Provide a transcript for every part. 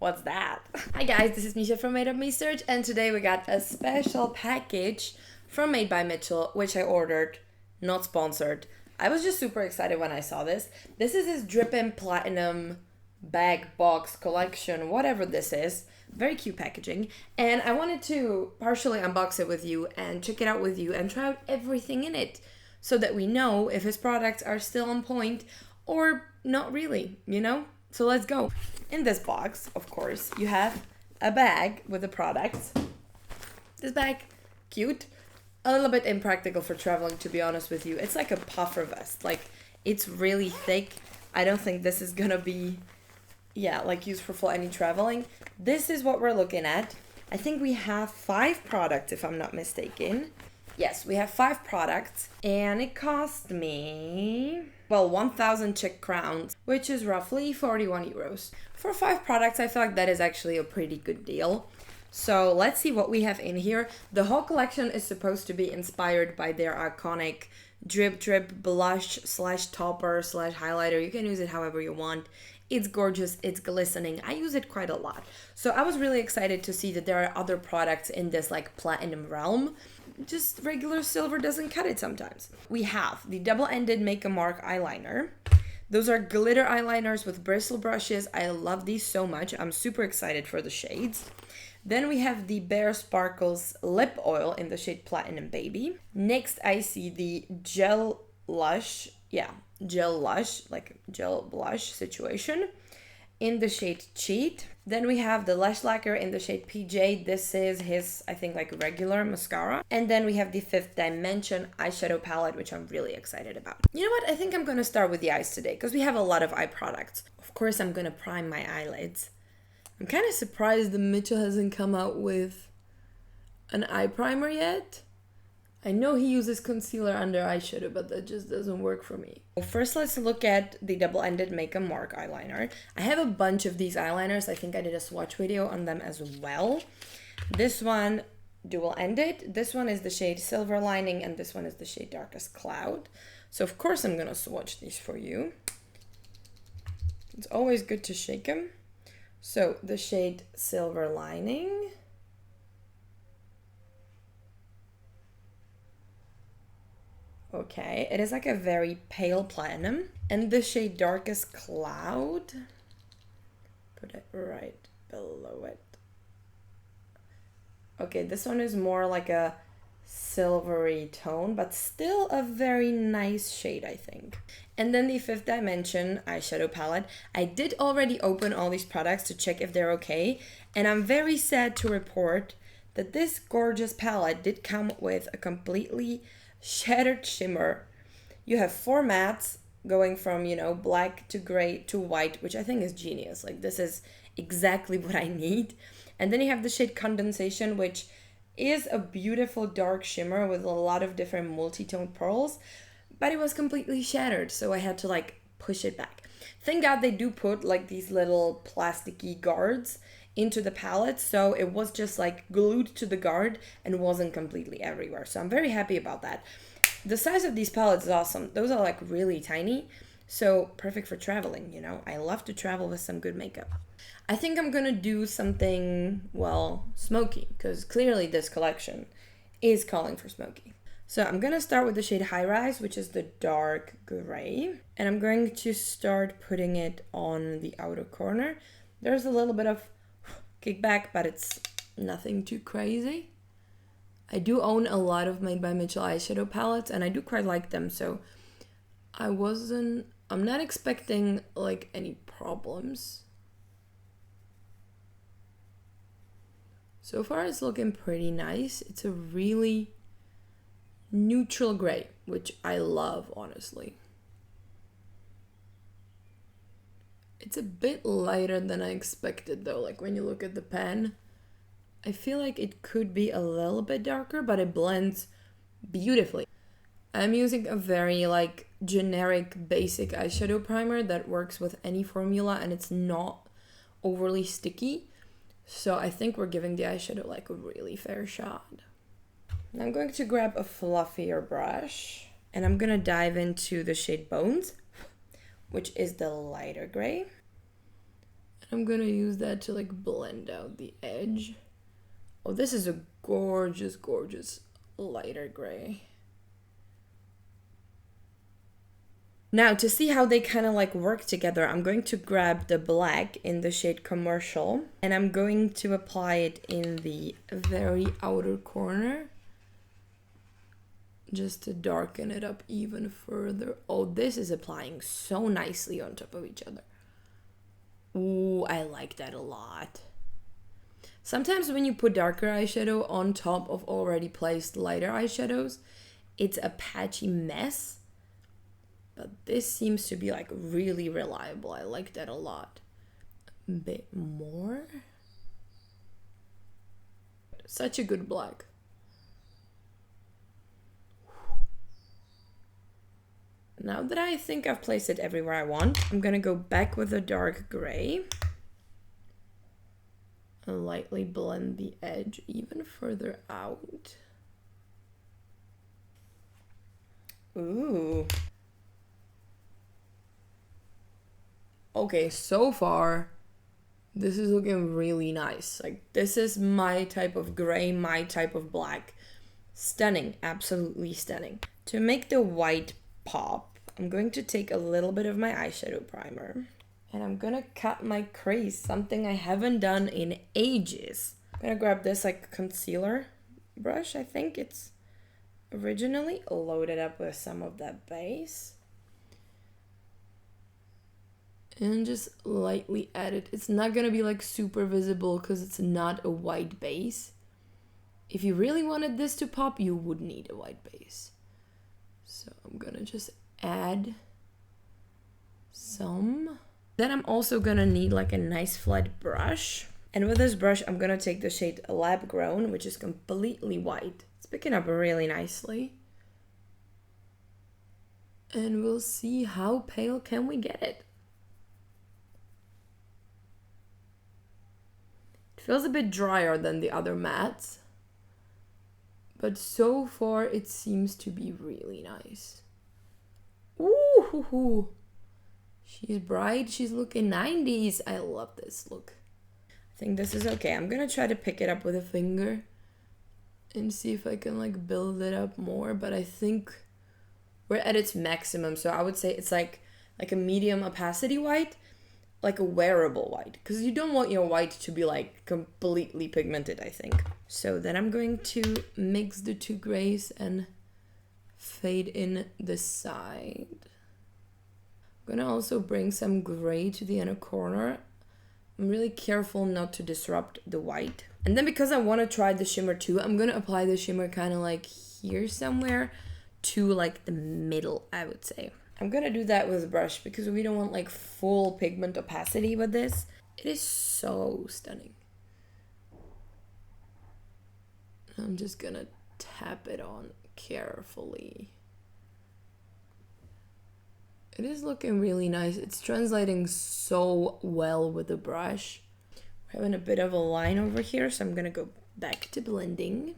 What's that? Hi guys, this is Misha from Made Up Me Search, and today we got a special package from Made by Mitchell, which I ordered, not sponsored. I was just super excited when I saw this. This is his Drippin Platinum bag box collection, whatever this is. Very cute packaging, and I wanted to partially unbox it with you and check it out with you and try out everything in it so that we know if his products are still on point or not really, you know? So let's go. In this box, of course, you have a bag with the products. This bag, cute. A little bit impractical for traveling, to be honest with you. It's like a puffer vest. Like, it's really thick. I don't think this is gonna be, like useful for any traveling. This is what we're looking at. I think we have 5 products, if I'm not mistaken. Yes, we have 5 products, and it cost me, 1,000 Czech crowns, which is roughly 41 euros. For 5 products, I feel like that is actually a pretty good deal. So let's see what we have in here. The whole collection is supposed to be inspired by their iconic Drip Drip blush / topper / highlighter. You can use it however you want. It's gorgeous, it's glistening. I use it quite a lot. So I was really excited to see that there are other products in this like platinum realm. Just regular silver doesn't cut it sometimes. We have the double-ended Make a Mark eyeliner. Those are glitter eyeliners with bristle brushes. I love these so much. I'm super excited for the shades. Then we have the Bare Sparkles lip oil in the shade Platinum Baby. Next I see the Jelush, Jelush, like gel blush situation in the shade Cheat. Then we have the Lash Lacquer in the shade PJ. This is his, I think, like regular mascara. And then we have the Fifth Dimension eyeshadow palette, which I'm really excited about. You know what? I think I'm going to start with the eyes today because we have a lot of eye products. Of course, I'm going to prime my eyelids. I'm kind of surprised that Mitchell hasn't come out with an eye primer yet. I know he uses concealer under eyeshadow, but that just doesn't work for me. Well, first, let's look at the double-ended Make a Mark eyeliner. I have a bunch of these eyeliners. I think I did a swatch video on them as well. This one, dual-ended. This one is the shade Silver Lining, and this one is the shade Darkest Cloud. So, of course, I'm going to swatch these for you. It's always good to shake them. So, the shade Silver Lining. Okay, it is like a very pale platinum. And the shade Darkest Cloud. Put it right below it. Okay, this one is more like a silvery tone, but still a very nice shade, I think. And then the Fifth Dimension eyeshadow palette. I did already open all these products to check if they're okay. And I'm very sad to report that this gorgeous palette did come with a completely shattered shimmer. You have 4 mattes going from, black to gray to white, which I think is genius. Like, this is exactly what I need. And then you have the shade Condensation, which is a beautiful dark shimmer with a lot of different multi-tone pearls, but it was completely shattered, so I had to like push it back. Thank God they do put like these little plasticky guards into the palette, so it was just like glued to the guard and wasn't completely everywhere. So I'm very happy about that. The size of these palettes is awesome. Those are like really tiny, so perfect for traveling, I love to travel with some good makeup. I think I'm gonna do something, smoky, because clearly this collection is calling for smoky. So I'm gonna start with the shade High Rise, which is the dark gray, and I'm going to start putting it on the outer corner. There's a little bit of kickback, but it's nothing too crazy. I do own a lot of Made by Mitchell eyeshadow palettes, and I do quite like them, so I'm not expecting like any problems. So far it's looking pretty nice. It's a really neutral gray, which I love, honestly. It's a bit lighter than I expected though, like when you look at the pen. I feel like it could be a little bit darker, but it blends beautifully. I'm using a very like generic basic eyeshadow primer that works with any formula and it's not overly sticky. So I think we're giving the eyeshadow like a really fair shot. Now I'm going to grab a fluffier brush and I'm gonna dive into the shade Bones, which is the lighter gray. I'm gonna use that to like blend out the edge. Oh, this is a gorgeous, gorgeous lighter gray. Now, to see how they kind of like work together, I'm going to grab the black in the shade Commercial, and I'm going to apply it in the very outer corner, just to darken it up even further. Oh, this is applying so nicely on top of each other. Ooh, I like that a lot. Sometimes when you put darker eyeshadow on top of already placed lighter eyeshadows, it's a patchy mess. But this seems to be like really reliable. I like that a lot. A bit more. Such a good black. Now that I think I've placed it everywhere I want, I'm gonna go back with a dark gray and lightly blend the edge even further out. Ooh. Okay, so far, this is looking really nice. Like, this is my type of gray, my type of black. Stunning, absolutely stunning. To make the white pop, I'm going to take a little bit of my eyeshadow primer. And I'm gonna cut my crease, something I haven't done in ages. I'm gonna grab this like concealer brush, I think it's originally loaded up with some of that base. And just lightly add it. It's not gonna be like super visible because it's not a white base. If you really wanted this to pop, you would need a white base. So I'm gonna just add some. Then I'm also gonna need like a nice flat brush. And with this brush, I'm gonna take the shade Lab Grown, which is completely white. It's picking up really nicely. And we'll see how pale can we get it. Feels a bit drier than the other mattes, but so far it seems to be really nice. Ooh, hoo, hoo. She's bright, she's looking 90s. I love this look. I think this is okay. I'm gonna try to pick it up with a finger and see if I can like build it up more, but I think we're at its maximum, so I would say it's like a medium opacity white, like a wearable white, because you don't want your white to be like completely pigmented, I think. So then I'm going to mix the two grays and fade in the side. I'm gonna also bring some gray to the inner corner. I'm really careful not to disrupt the white. And then because I want to try the shimmer too, I'm gonna apply the shimmer kind of like here somewhere to like the middle, I would say. I'm gonna do that with a brush because we don't want like full pigment opacity with this. It is so stunning. I'm just gonna tap it on carefully. It is looking really nice. It's translating so well with the brush. We're having a bit of a line over here, so I'm gonna go back to blending.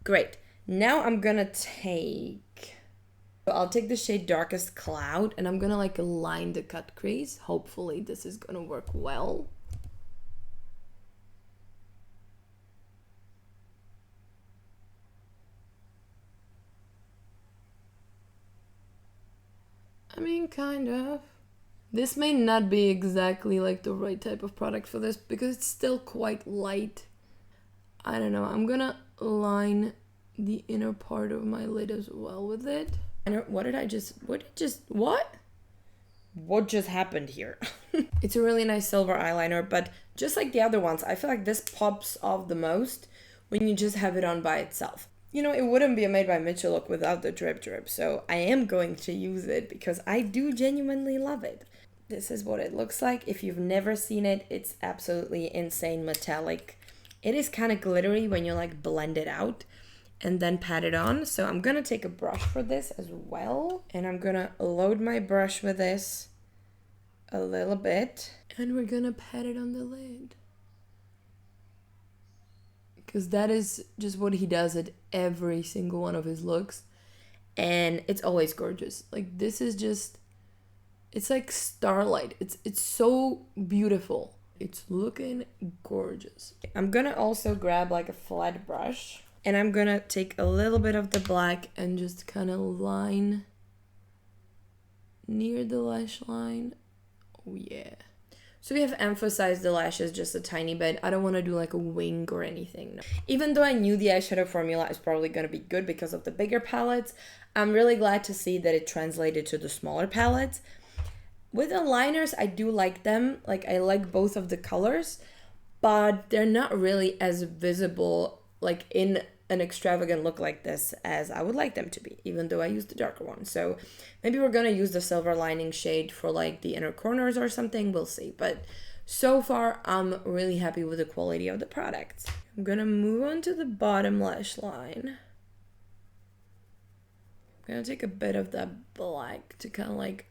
Great. Now I'm gonna take... I'll take the shade Darkest Cloud and I'm gonna like line the cut crease. Hopefully this is gonna work well. I mean, kind of. This may not be exactly like the right type of product for this because it's still quite light. I don't know. I'm gonna line the inner part of my lid as well with it. And what just happened here? It's a really nice silver eyeliner, but just like the other ones, I feel like this pops off the most when you just have it on by itself. You know, it wouldn't be a Made by Mitchell look without the Drip Drip, so I am going to use it because I do genuinely love it. This is what it looks like. If you've never seen it, it's absolutely insane metallic. It is kind of glittery when you like blend it out and then pat it on. So I'm gonna take a brush for this as well. And I'm gonna load my brush with this a little bit. And we're gonna pat it on the lid. Because that is just what he does at every single one of his looks. And it's always gorgeous. Like, this is just It's like starlight. It's so beautiful. It's looking gorgeous. I'm gonna also grab like a flat brush and I'm gonna take a little bit of the black and just kind of line near the lash line. Oh yeah. So we have emphasized the lashes just a tiny bit. I don't want to do like a wing or anything. No. Even though I knew the eyeshadow formula is probably going to be good because of the bigger palettes, I'm really glad to see that it translated to the smaller palettes. With the liners, I do like them. Like, I like both of the colors, but they're not really as visible like in an extravagant look like this as I would like them to be, even though I use the darker one. So maybe we're gonna use the silver lining shade for like the inner corners or something, we'll see. But so far, I'm really happy with the quality of the products. I'm gonna move on to the bottom lash line. I'm gonna take a bit of that black to kind of like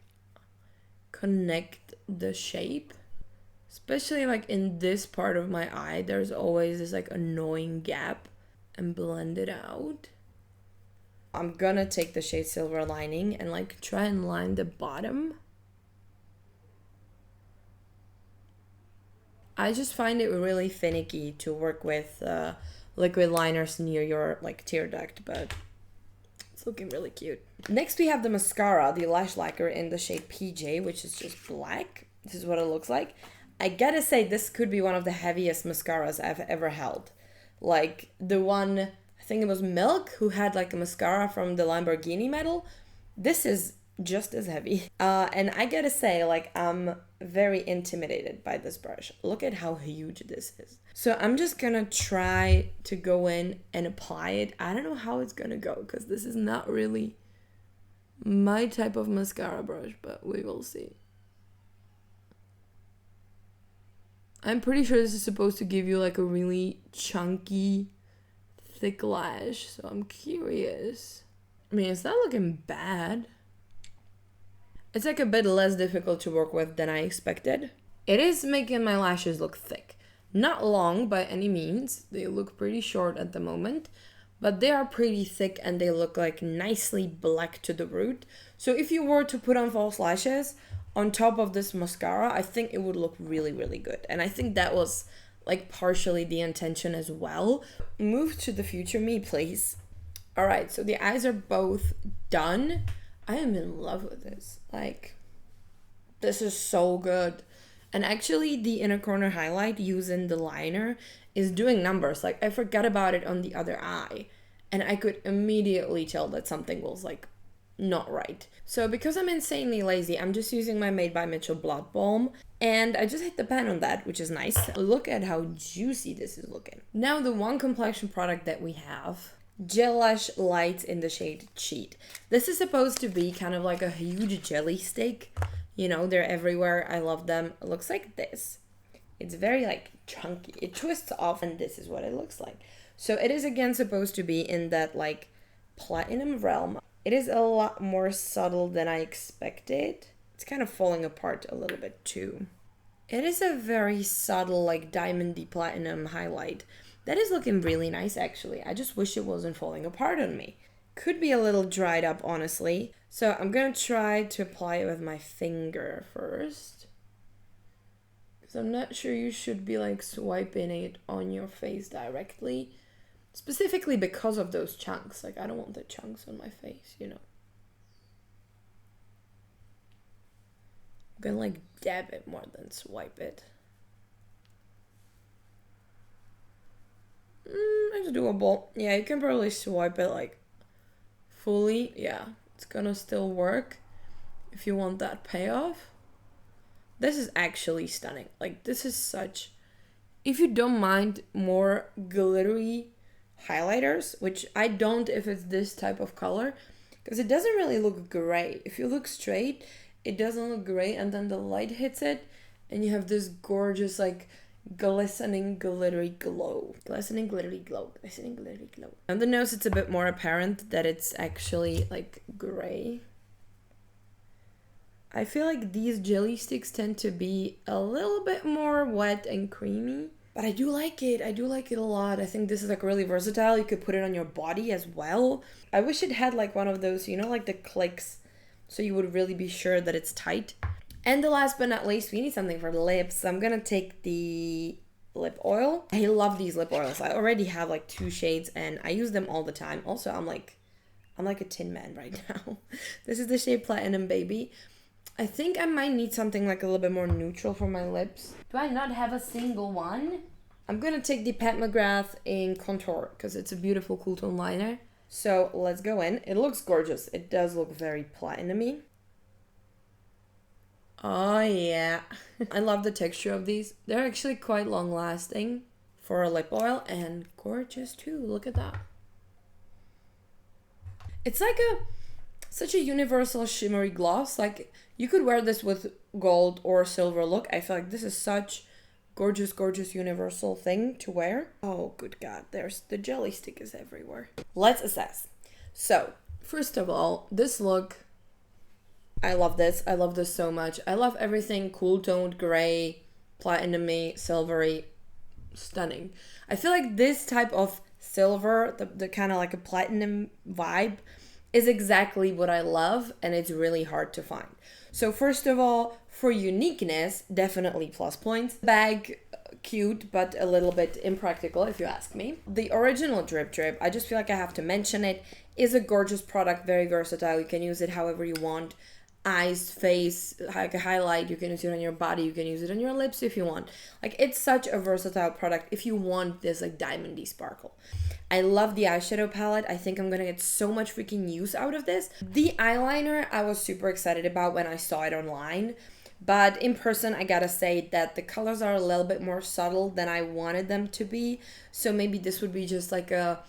connect the shape. Especially like in this part of my eye, there's always this like annoying gap, and blend it out. I'm gonna take the shade Silver Lining and like try and line the bottom. I just find it really finicky to work with liquid liners near your like tear duct, but it's looking really cute. Next we have the mascara, the Lash Lacquer in the shade PJ, which is just black. This is what it looks like. I gotta say, this could be one of the heaviest mascaras I've ever held. Like the one, I think it was Milk, who had like a mascara from the Lamborghini model. This is just as heavy. And I gotta say, like, I'm very intimidated by this brush. Look at how huge this is. So I'm just gonna try to go in and apply it. I don't know how it's gonna go because this is not really my type of mascara brush, but we will see. I'm pretty sure this is supposed to give you like a really chunky, thick lash. So I'm curious. I mean, it's not looking bad. It's like a bit less difficult to work with than I expected. It is making my lashes look thick. Not long by any means. They look pretty short at the moment. But they are pretty thick and they look like nicely black to the root. So if you were to put on false lashes on top of this mascara, I think it would look really, really good. And I think that was like partially the intention as well. Move to the future me, please. All right, so the eyes are both done. I am in love with this. Like, this is so good. And actually the inner corner highlight using the liner is doing numbers. Like, I forgot about it on the other eye and I could immediately tell that something was like not right. So because I'm insanely lazy, I'm just using my Made by Mitchell Blood Balm and I just hit the pan on that, which is nice. Look at how juicy this is looking. Now the one complexion product that we have, Jelush Lights in the shade Cheat. This is supposed to be kind of like a huge jelly stick. You know, they're everywhere. I love them. It looks like this. It's very like chunky. It twists off and this is what it looks like. So it is again supposed to be in that like platinum realm. It is a lot more subtle than I expected. It's kind of falling apart a little bit too. It is a very subtle like diamondy platinum highlight. That is looking really nice actually. I just wish it wasn't falling apart on me. Could be a little dried up honestly. So I'm gonna try to apply it with my finger first. Because I'm not sure you should be like swiping it on your face directly. Specifically because of those chunks. Like, I don't want the chunks on my face, you know. I'm gonna like dab it more than swipe it. It's doable. Yeah, you can probably swipe it like fully. Yeah, it's gonna still work if you want that payoff. This is actually stunning. Like, this is such... If you don't mind more glittery highlighters, which I don't if it's this type of color, because it doesn't really look gray. If you look straight, it doesn't look gray, and then the light hits it and you have this gorgeous like glistening glittery glow. Glistening glittery glow. Glistening glittery glow. On the nose it's a bit more apparent that it's actually like gray. I feel like these jelly sticks tend to be a little bit more wet and creamy. But I do like it. I do like it a lot. I think this is like really versatile. You could put it on your body as well. I wish it had like one of those, you know, like the clicks so you would really be sure that it's tight. And the last but not least, we need something for the lips. So I'm gonna take the lip oil. I love these lip oils. I already have like 2 shades and I use them all the time. Also, I'm like a tin man right now. This is the shade Platinum, baby. I think I might need something like a little bit more neutral for my lips. Do I not have a single one? I'm gonna take the Pat McGrath in Contour because it's a beautiful cool tone liner. So let's go in. It looks gorgeous. It does look very platinum-y. Oh yeah. I love the texture of these. They're actually quite long lasting for a lip oil and gorgeous too. Look at that. It's like such a universal shimmery gloss. Like you could wear this with gold or silver look. I feel like this is such gorgeous universal thing to wear. Oh good god, there's the jelly stick is everywhere. Let's assess. So first of all, this look, I love this. I love this so much. I love everything cool toned gray, platinum-y, silvery, stunning. I feel like this type of silver, the kind of like a platinum vibe, is exactly what I love, and it's really hard to find. So first of all, for uniqueness, definitely plus points. Bag, cute, but a little bit impractical if you ask me. The original Drip Drip, I just feel like I have to mention it, is a gorgeous product, very versatile. You can use it however you want. Eyes, face, like a highlight, you can use it on your body, you can use it on your lips if you want. Like it's such a versatile product if you want this like diamondy sparkle. I love the eyeshadow palette. I think I'm gonna get so much freaking use out of this. The eyeliner I was super excited about when I saw it online, but in person I gotta say that the colors are a little bit more subtle than I wanted them to be. So maybe this would be just like a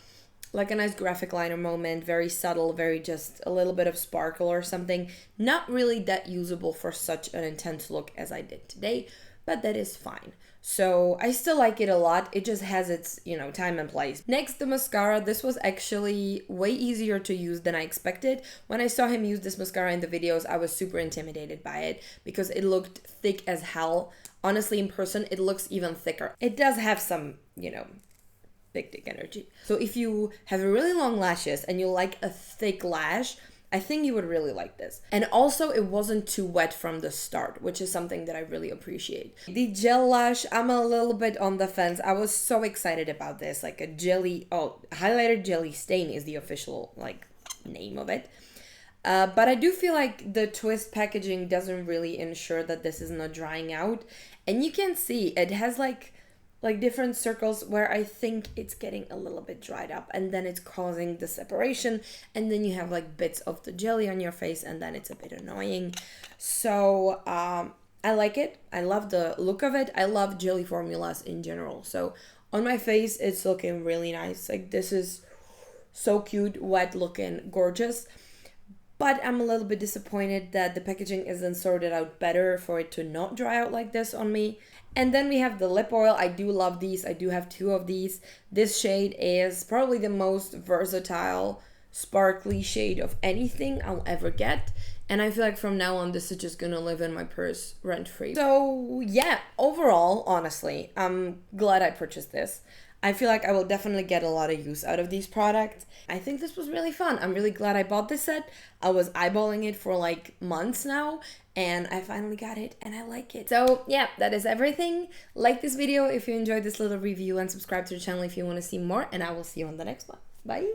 nice graphic liner moment, very subtle, very just a little bit of sparkle or something. Not really that usable for such an intense look as I did today, but that is fine. So I still like it a lot. It just has its, time and place. Next, the mascara. This was actually way easier to use than I expected. When I saw him use this mascara in the videos, I was super intimidated by it because it looked thick as hell. Honestly, in person, it looks even thicker. It does have some, big dick energy. So if you have really long lashes and you like a thick lash, I think you would really like this. And also it wasn't too wet from the start, which is something that I really appreciate. The Jelush, I'm a little bit on the fence. I was so excited about this, like a highlighter jelly stain is the official name of it. But I do feel like the twist packaging doesn't really ensure that this is not drying out. And you can see it has like different circles where I think it's getting a little bit dried up and then it's causing the separation and then you have like bits of the jelly on your face and then it's a bit annoying. So I like it. I love the look of it. I love jelly formulas in general. So on my face, it's looking really nice. Like this is so cute, wet looking, gorgeous. But I'm a little bit disappointed that the packaging isn't sorted out better for it to not dry out like this on me. And then we have the lip oil. I do love these. I do have 2 of these. This shade is probably the most versatile, sparkly shade of anything I'll ever get. And I feel like from now on, this is just gonna live in my purse rent-free. So yeah, overall, honestly, I'm glad I purchased this. I feel like I will definitely get a lot of use out of these products. I think this was really fun. I'm really glad I bought this set. I was eyeballing it for like months now and I finally got it and I like it. So yeah, that is everything. Like this video if you enjoyed this little review and subscribe to the channel if you want to see more, and I will see you on the next one. Bye.